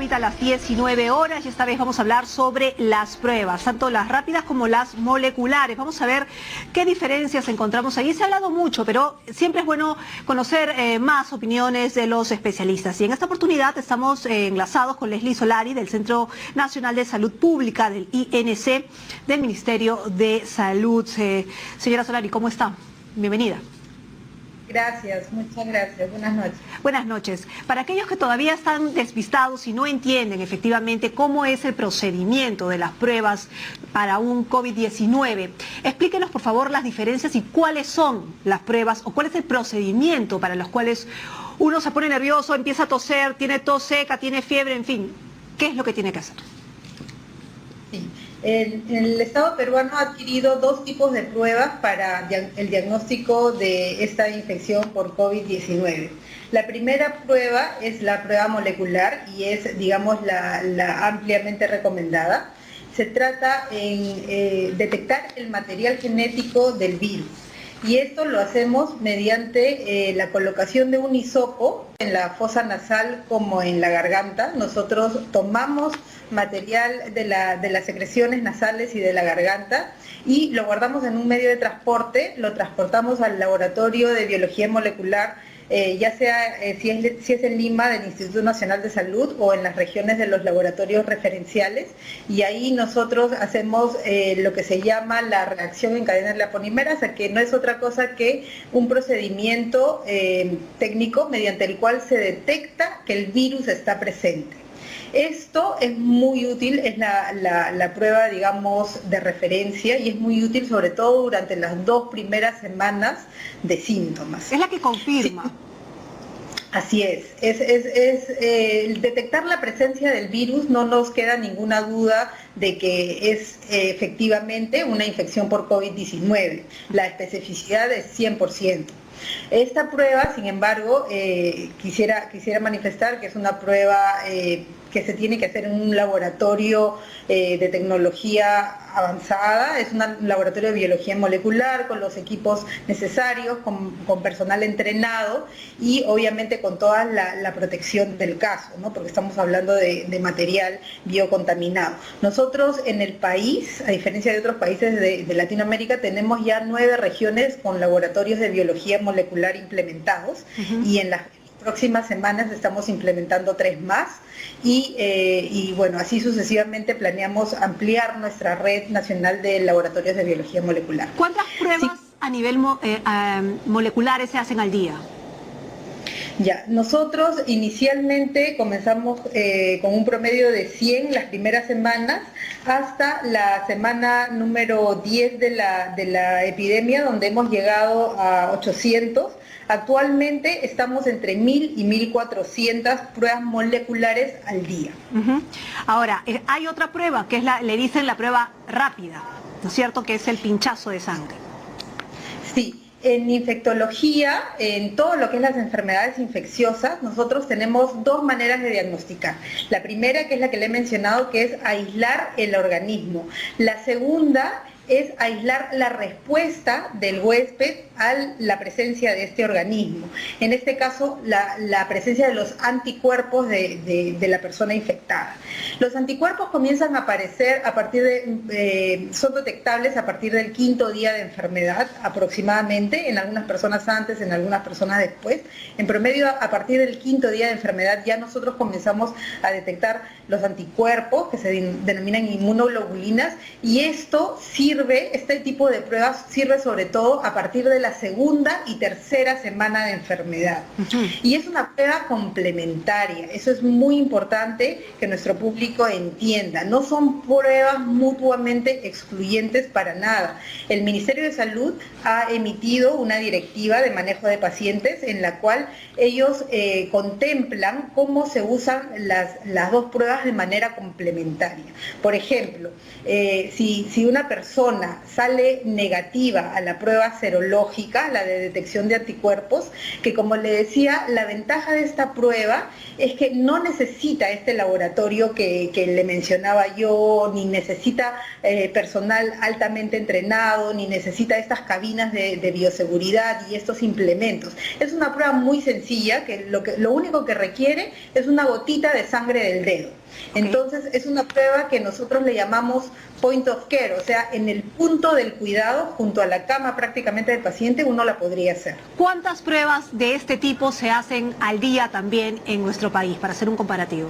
ahorita a las 19 horas y esta vez vamos a hablar sobre las pruebas, tanto las rápidas como las moleculares. Vamos a ver qué diferencias encontramos ahí. Se ha hablado mucho, pero siempre es bueno conocer más opiniones de los especialistas. Y en esta oportunidad estamos enlazados con Leslie Solari del Centro Nacional de Salud Pública, del INC, del Ministerio de Salud. Señora Solari, ¿cómo está? Bienvenida. Gracias, muchas gracias. Buenas noches. Buenas noches. Para aquellos que todavía están despistados y no entienden efectivamente cómo es el procedimiento de las pruebas para un COVID-19, explíquenos por favor las diferencias y cuáles son las pruebas o cuál es el procedimiento para los cuales uno se pone nervioso, empieza a toser, tiene tos seca, tiene fiebre, en fin. ¿Qué es lo que tiene que hacer? Sí. El Estado peruano ha adquirido dos tipos de pruebas para el diagnóstico de esta infección por COVID-19. La primera prueba es la prueba molecular y es, digamos, la ampliamente recomendada. Se trata en detectar el material genético del virus. Y esto lo hacemos mediante la colocación de un hisopo en la fosa nasal como en la garganta. Nosotros tomamos material de las secreciones nasales y de la garganta y lo guardamos en un medio de transporte, lo transportamos al laboratorio de biología molecular, ya sea si es en Lima del Instituto Nacional de Salud o en las regiones de los laboratorios referenciales, y ahí nosotros hacemos lo que se llama la reacción en cadena de la polimerasa, que no es otra cosa que un procedimiento técnico mediante el cual se detecta que el virus está presente. Esto es muy útil, es la prueba, digamos, de referencia, y es muy útil sobre todo durante las 2 primeras semanas de síntomas. Es la que confirma. Sí. Así es. Detectar la presencia del virus, no nos queda ninguna duda de que es efectivamente una infección por COVID-19. La especificidad es 100%. Esta prueba, sin embargo, quisiera manifestar que es una prueba que se tiene que hacer en un laboratorio de tecnología avanzada, es un laboratorio de biología molecular con los equipos necesarios, con personal entrenado y obviamente con toda la protección del caso, ¿no? Porque estamos hablando de material biocontaminado. Nosotros en el país, a diferencia de otros países de Latinoamérica, tenemos ya 9 regiones con laboratorios de biología molecular implementados, y en las próximas semanas estamos implementando 3 más y bueno, así sucesivamente planeamos ampliar nuestra red nacional de laboratorios de biología molecular. ¿Cuántas pruebas a nivel moleculares se hacen al día? Ya, nosotros inicialmente comenzamos con un promedio de 100 las primeras semanas hasta la semana número 10 de la epidemia, donde hemos llegado a 800. Actualmente estamos entre 1.000 y 1.400 pruebas moleculares al día. Ahora, hay otra prueba que es le dicen la prueba rápida, ¿no es cierto? Que es el pinchazo de sangre. Sí. En infectología, en todo lo que es las enfermedades infecciosas, nosotros tenemos 2 maneras de diagnosticar. La primera, que es la que le he mencionado, que es aislar el organismo. La segunda es aislar la respuesta del huésped a la presencia de este organismo. En este caso, la presencia de los anticuerpos de la persona infectada. Los anticuerpos comienzan a aparecer a partir son detectables a partir del 5.º día de enfermedad aproximadamente, en algunas personas antes, en algunas personas después. En promedio, a partir del 5.º día de enfermedad ya nosotros comenzamos a detectar los anticuerpos, que se denominan inmunoglobulinas, y este tipo de pruebas sirve sobre todo a partir de la 2ª y 3ª semana de enfermedad. Y es una prueba complementaria, eso es muy importante que nuestro público entienda. No son pruebas mutuamente excluyentes para nada. El Ministerio de Salud ha emitido una directiva de manejo de pacientes en la cual ellos contemplan cómo se usan las 2 pruebas de manera complementaria. Por ejemplo, si una persona persona sale negativa a la prueba serológica, la de detección de anticuerpos, que como le decía, la ventaja de esta prueba es que no necesita este laboratorio que le mencionaba yo, ni necesita personal altamente entrenado, ni necesita estas cabinas de bioseguridad y estos implementos. Es una prueba muy sencilla, que lo único que requiere es una gotita de sangre del dedo. Entonces es una prueba que nosotros le llamamos point of care, o sea, en el punto del cuidado, junto a la cama prácticamente del paciente, uno la podría hacer. ¿Cuántas pruebas de este tipo se hacen al día también en nuestro país, para hacer un comparativo?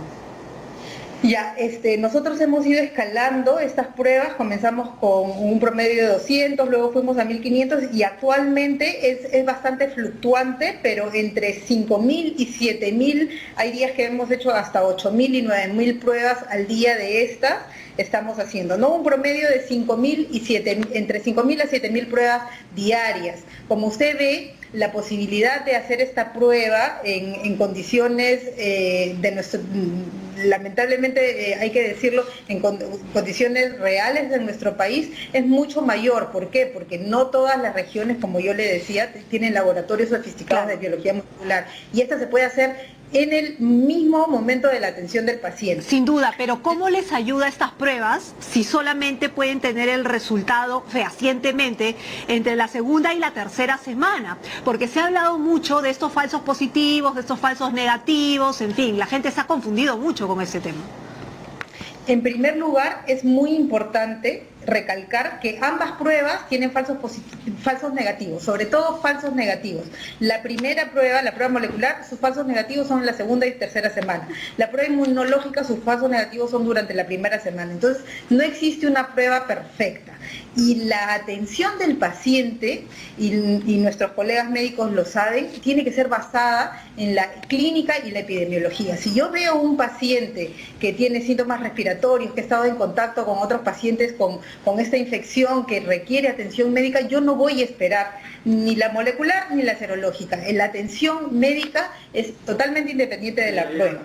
Ya, nosotros hemos ido escalando estas pruebas, comenzamos con un promedio de 200, luego fuimos a 1500 y actualmente es bastante fluctuante, pero entre 5000 y 7000, hay días que hemos hecho hasta 8000 y 9000 pruebas al día de estas, estamos haciendo, ¿no? Un promedio de 5000 y 7000, entre 5000 a 7000 pruebas diarias. Como usted ve, la posibilidad de hacer esta prueba en condiciones lamentablemente hay que decirlo, en condiciones reales de nuestro país es mucho mayor. ¿Por qué? Porque no todas las regiones, como yo le decía, tienen laboratorios sofisticados de biología molecular y esta se puede hacer en el mismo momento de la atención del paciente. Sin duda, pero ¿cómo les ayuda estas pruebas si solamente pueden tener el resultado fehacientemente entre la segunda y la tercera semana? Porque se ha hablado mucho de estos falsos positivos, de estos falsos negativos, en fin, la gente se ha confundido mucho con ese tema. En primer lugar, es muy importante recalcar que ambas pruebas tienen falsos negativos, sobre todo falsos negativos. La primera prueba, la prueba molecular, sus falsos negativos son en la segunda y tercera semana. La prueba inmunológica, sus falsos negativos son durante la primera semana. Entonces, no existe una prueba perfecta. Y la atención del paciente, y nuestros colegas médicos lo saben, tiene que ser basada en la clínica y la epidemiología. Si yo veo un paciente que tiene síntomas respiratorios, que ha estado en contacto con otros pacientes con esta infección que requiere atención médica, yo no voy a esperar ni la molecular ni la serológica. La atención médica es totalmente independiente de la prueba.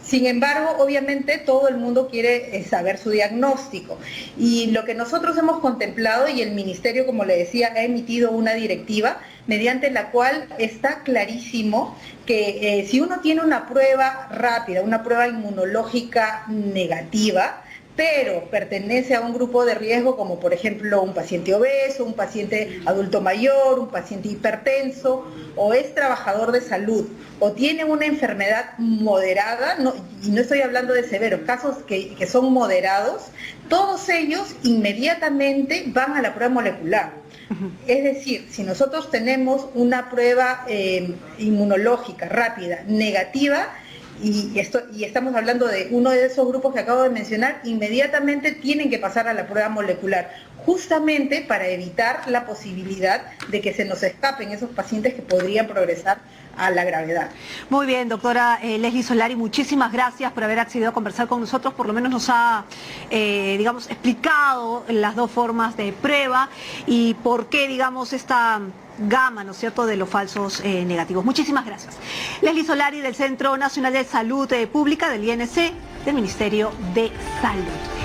Sin embargo, obviamente todo el mundo quiere saber su diagnóstico y lo que nosotros hemos contemplado, y el Ministerio, como le decía, ha emitido una directiva mediante la cual está clarísimo que si uno tiene una prueba rápida, una prueba inmunológica negativa, pero pertenece a un grupo de riesgo como por ejemplo un paciente obeso, un paciente adulto mayor, un paciente hipertenso, o es trabajador de salud, o tiene una enfermedad moderada, y no estoy hablando de severos, casos que son moderados, todos ellos inmediatamente van a la prueba molecular. Es decir, si nosotros tenemos una prueba inmunológica rápida, negativa, y estamos hablando de uno de esos grupos que acabo de mencionar, inmediatamente tienen que pasar a la prueba molecular, justamente para evitar la posibilidad de que se nos escapen esos pacientes que podrían progresar a la gravedad. Muy bien, doctora Leslie Solari, muchísimas gracias por haber accedido a conversar con nosotros. Por lo menos nos ha, digamos, explicado las dos formas de prueba y por qué, digamos, esta gama, ¿no es cierto?, de los falsos negativos. Muchísimas gracias. Leslie Solari, del Centro Nacional de Salud Pública, del INC, del Ministerio de Salud.